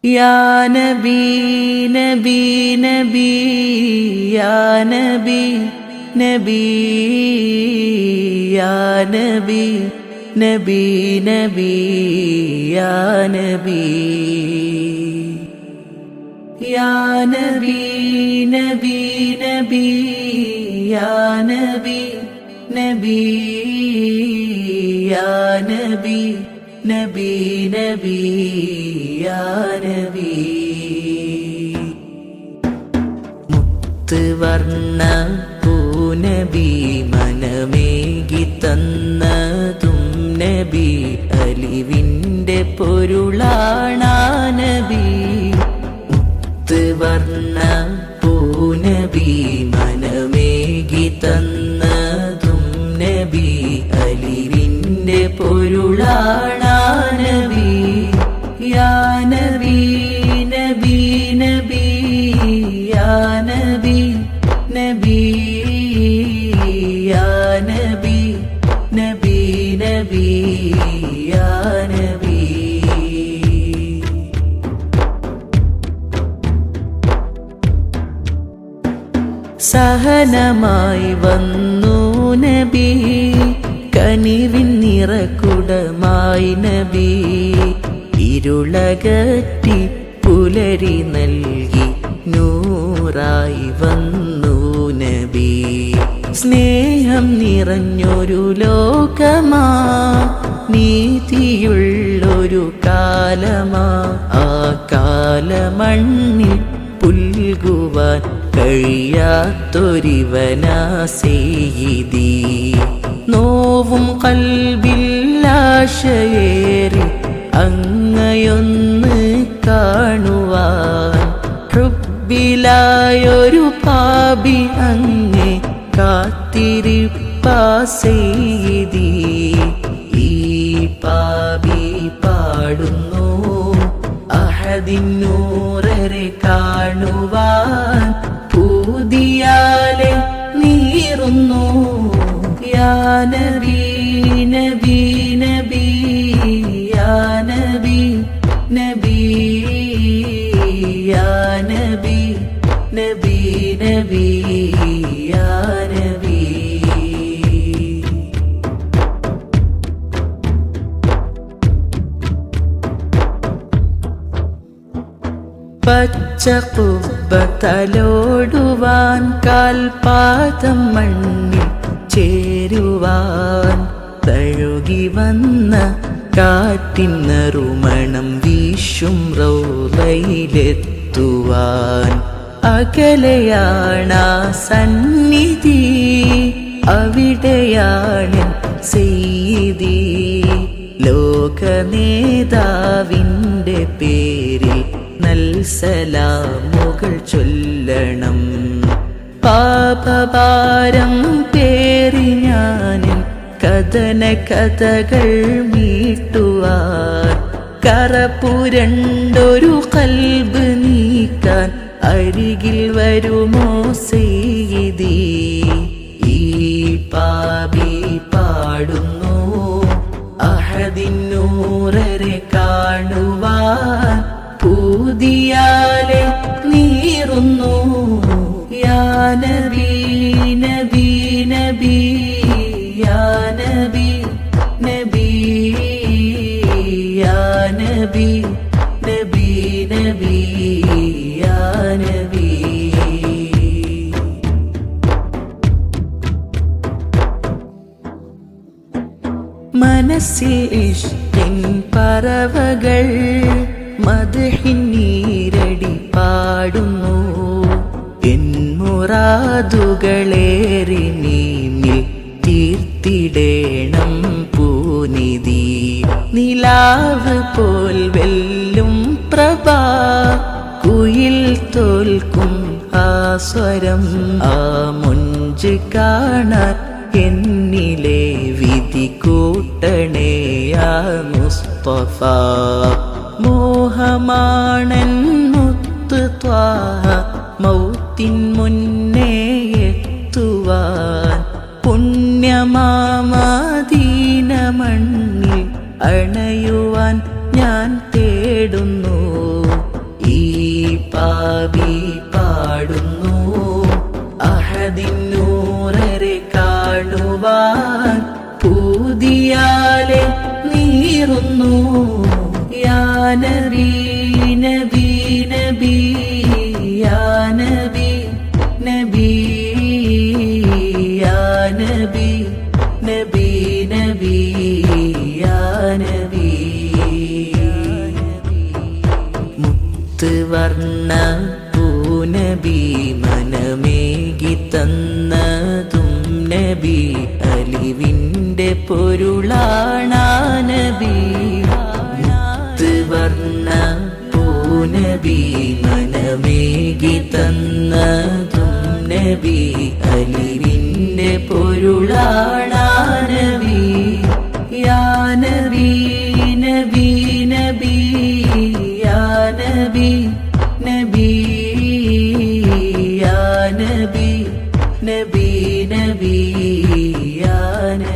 Ya Nabi, Nabi, Nabi, Ya Nabi, Nabi, Ya Nabi, Nabi, Nabi, Ya Nabi, Ya Nabi, Nabi, Nabi, Ya Nabi, Nabi, Ya Nabi, Nabi, Nabi, Ya Nabi. മുത്തുവർണ്ണ പൂനബി മനമേകി തന്നതും നബി, അലിവിൻ്റെ പൊരുളാണാ നബി. മുത്തുവർണ്ണ പൂനബി മനമേകി തന്നതും നബി, അലിവിൻ്റെ പൊരുളാണാ നബി. യാ നബി, നബി, നബി, യാ നബി, നബി, യാ നബി, നബി, നബി, യാ നബി. സഹനമായി വന്നു നബി, കനിവിൻ നിറകുടമായി നബി. ഇരുളകറ്റി പുലരി നൽകി നൂറായി വന്നു നബി. സ്നേഹം നിറഞ്ഞൊരു ലോകമാ, നീതിയുള്ളൊരു കാലമാ. ആ കാലമണ്ണിൽ പുൽകുവാൻ കഴിയാത്തൊരിവനാ സെയ്യിദി. നോവും കൽബില്ലാശയേറി അങ്ങയൊന്ന് കാണുവാൻ. ഹുബ്ബിലായൊരു പാപി അങ്ങേ കാത്തിരിപ്പാ സെയ്യിദി. ഈ പാപി പാടുന്നു അഹദിന്നൂറരെ കാണുവാൻ. പൂതിയാലെ നീറുന്നു. യാ നബി, നബി, നബി, യാ നബി, നബി, യാ നബി, നബി, നബി, യാ നബി. പച്ചക്കുബ്ബത്തലോടുവാൻ, കാൽപാദം മണ്ണിൽ ചേരുവാൻ. തഴുകി വന്ന കാറ്റിൻ നറുമണം വീശും റൗളയിലെത്തുവാൻ. അകലെയാണാ സന്നിധി, അവിടെയാണ് സെയ്യിദി. ലോകനേതാവിൻ്റെ പേരിൽ നൽസലാമുകൾ ചൊല്ലണം. പാപഭാരം പേറി ഞാനും കഥന കഥകൾ മീട്ടുവാൻ. കറപുരണ്ടൊരു കൽബ് നീക്കാൻ അരികിൽ വരുമോ സെയ്യിദി. ഈ പാപി പാടുന്നു അഹദിന്നൂറരെ കാണുവാൻ. പൂതിയാലെ നീറുന്നു. യാ നബി, നബി, നബി, യാ നബി, നബി, യാ നബി, നബി, നബി, യാ നബി. മനസ്സിൽ ഇഷ്കിൻ പറവകൾ മദ്ഹിൻ നീരടി പാടുന്നു. എൻ മുറാദുകളേറി നീന്നിൽ തീർത്തിടേണം പൂനിധി. നിലാവ് പോൽ വെല്ലും പ്രഭ, കുയിൽ തോൽക്കും ആ സ്വരം. ആ മുഞ്ച് കാണാൻ എന്നിലെ വിധി കൂട്ടണേ യാ മുസ്തഫ. മോഹമാണൻ മുത്ത് ത്വാഹ, മൗത്തിൻ മുന്നേ എത്തുവാൻ. പുണ്യമാമദീന മണ്ണിൽ അണയുവാൻ ഞാൻ തേടുന്നു. വഹാബി പാടുന്നു അഹദിൻ നൂറരെ കാണുവാൻ പൂതിയാലെ നീറുന്നു യാ നബി നബി നബി യാ നബി നബി യാ നബി നബി നബി യാ നബി മുത്തുവർണ്ണ പൂനബി മനമേകി തന്നതും നബി അലിവിൻ്റെ പൊരുളാണാ നബി മുത്തുവർണ്ണ പൂനബി മനമേകി തന്നതും നബി അലിവിൻ്റെ പൊരുളാണാ നബി യാ നബി നബി നബി യാ നബി നബി യാ നബി നബി നബി യാ നബി